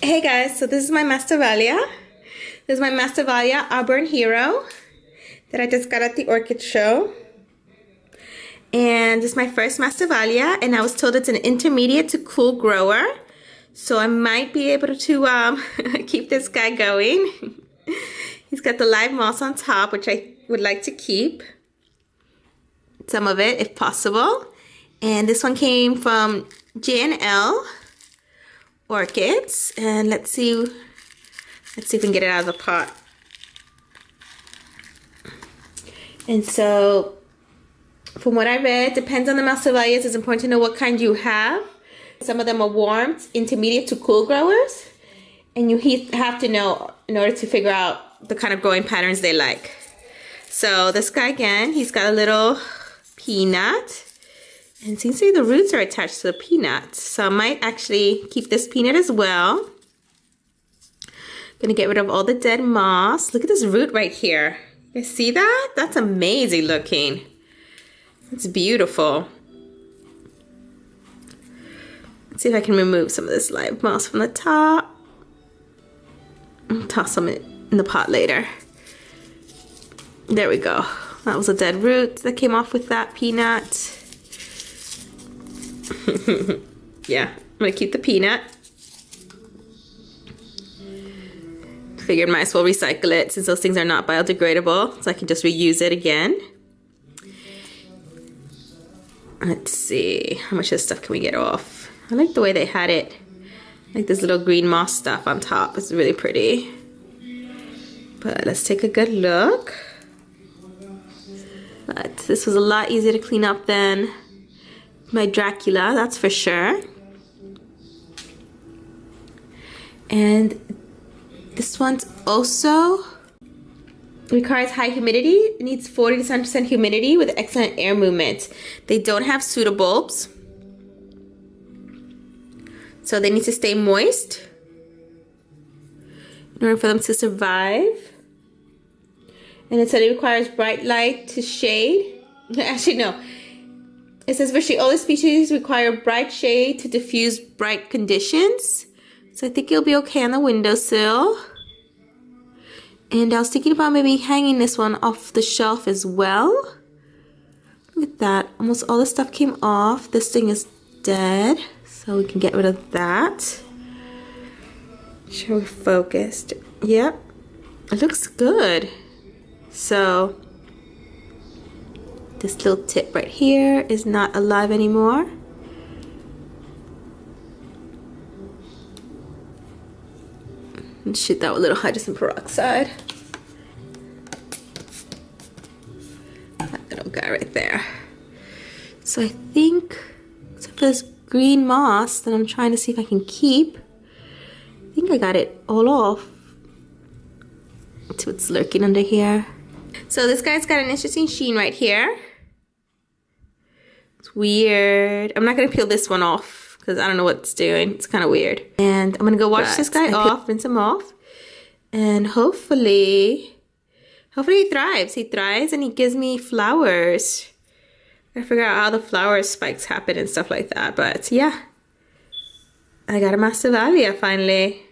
Hey guys, so this is my Masdevallia. This is my Masdevallia Auburn Hero that I just got at the Orchid show. And this is my first Masdevallia, and I was told it's an intermediate to cool grower. So I might be able to keep this guy going. He's got the live moss on top, which I would like to keep. Some of it, if possible. And this one came from J&L Orchids, and let's see if we can get it out of the pot. And so, from what I read, depends on the Masdevallias. It's important to know what kind you have. Some of them are warm, intermediate to cool growers, and you have to know in order to figure out the kind of growing patterns they like. So this guy again, he's got a little peanut. And it seems to be the roots are attached to the peanut. So I might actually keep this peanut as well. Gonna get rid of all the dead moss. Look at this root right here. You guys see that? That's amazing looking. It's beautiful. Let's see if I can remove some of this live moss from the top. I'll toss some in the pot later. There we go. That was a dead root that came off with that peanut. Yeah, I'm gonna keep the peanut. Figured might as well recycle it since those things are not biodegradable, so I can just reuse it again. Let's see, how much of this stuff can we get off? I like the way they had it. I like this little green moss stuff on top. It's really pretty. But let's take a good look. But this was a lot easier to clean up than my Dracula, that's for sure. And this one's also requires high humidity. It needs 40 to 70% humidity with excellent air movement. They don't have pseudobulbs, so they need to stay moist in order for them to survive. And it said it requires bright light to shade. Actually, no. It says virtually all the species require bright shade to diffuse bright conditions. So I think it'll be okay on the windowsill. And I was thinking about maybe hanging this one off the shelf as well. Look at that. Almost all the stuff came off. This thing is dead, so we can get rid of that. Make sure we're focused. Yep. It looks good. So this little tip right here is not alive anymore. And shoot that with a little hydrogen peroxide. That little guy right there. So I think, except for this green moss that I'm trying to see if I can keep, I think I got it all off. Let's see what's lurking under here. So this guy's got an interesting sheen right here. It's weird. I'm not gonna peel this one off because I don't know what it's doing. It's kind of weird. And I'm gonna go wash this guy off, rinse him off, and hopefully he thrives. He thrives and he gives me flowers. I figure out how the flower spikes happen and stuff like that. But yeah, I got a Masdevallia finally.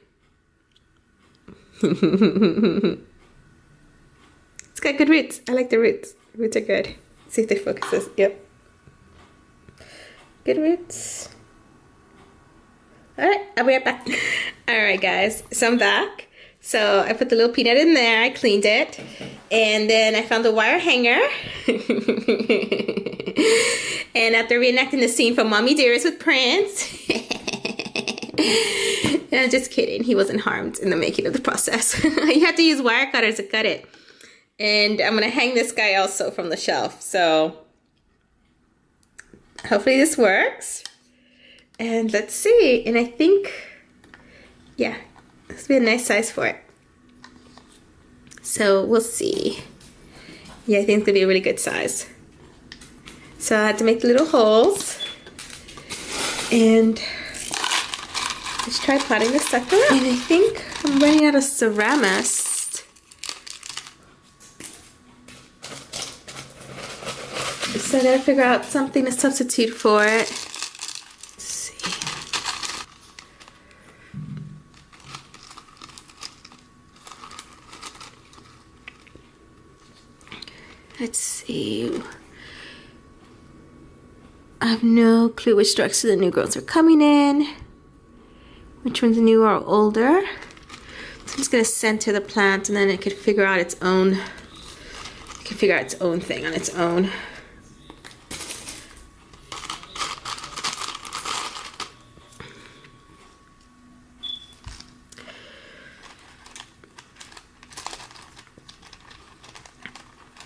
It's got good roots. I like the roots. Roots are good. Let's see if they focus this. Yep. Good roots. Alright, I'll be right back. Alright guys, so I'm back. So I put the little peanut in there, I cleaned it, and then I found the wire hanger. And after reenacting the scene from Mommy Dearest with Prince, and I'm just kidding, he wasn't harmed in the making of the process. You have to use wire cutters to cut it. And I'm gonna hang this guy also from the shelf, so hopefully this works. And let's see, and I think, yeah, this will be a nice size for it. So we'll see. Yeah, I think it's gonna be a really good size. So I had to make the little holes and just try potting this sucker up. And I think I'm running out of ceramist. So I gotta figure out something to substitute for it. Let's see. Let's see. I have no clue which direction the new growths are coming in. Which ones new or older. So I'm just gonna center the plant and then it could figure out its own, thing on its own.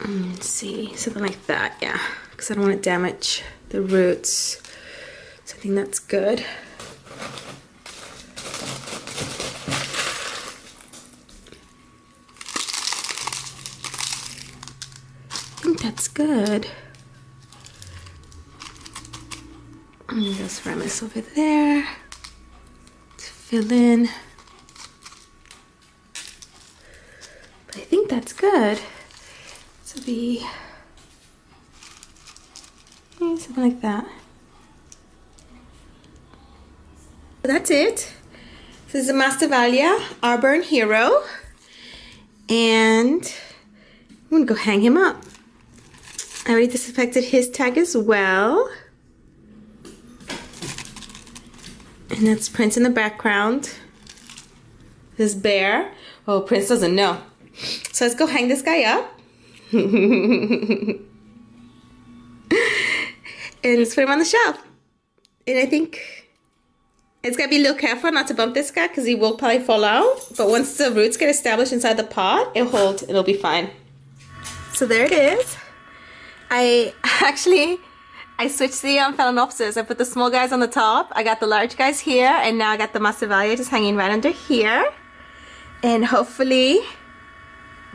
Let's see, something like that, yeah, because I don't want to damage the roots. So I think that's good. I think that's good. I'm gonna just wrap this over there to fill in. But I think that's good. To be something like that. So that's it. This is a Masdevallia Auburn Hero, and I'm gonna go hang him up. I already disinfected his tag as well, and that's Prince in the background. This bear. Oh, Prince doesn't know. So let's go hang this guy up. And let's put him on the shelf. And I think it's gotta be a little careful not to bump this guy because he will probably fall out. But once the roots get established inside the pot, it'll hold, it'll be fine. So there it is. I switched the phalaenopsis. I put the small guys on the top. I got the large guys here, and now I got the Masdevallia just hanging right under here. And hopefully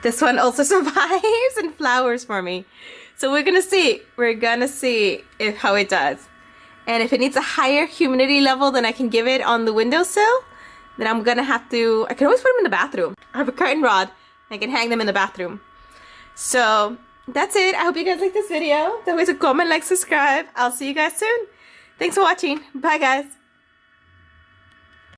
this one also survives and flowers for me. So we're gonna see. We're gonna see how it does. And if it needs a higher humidity level than I can give it on the windowsill, then I'm gonna have to, I can always put them in the bathroom. I have a curtain rod. I can hang them in the bathroom. So that's it. I hope you guys like this video. Don't forget to comment, like, subscribe. I'll see you guys soon. Thanks for watching. Bye guys.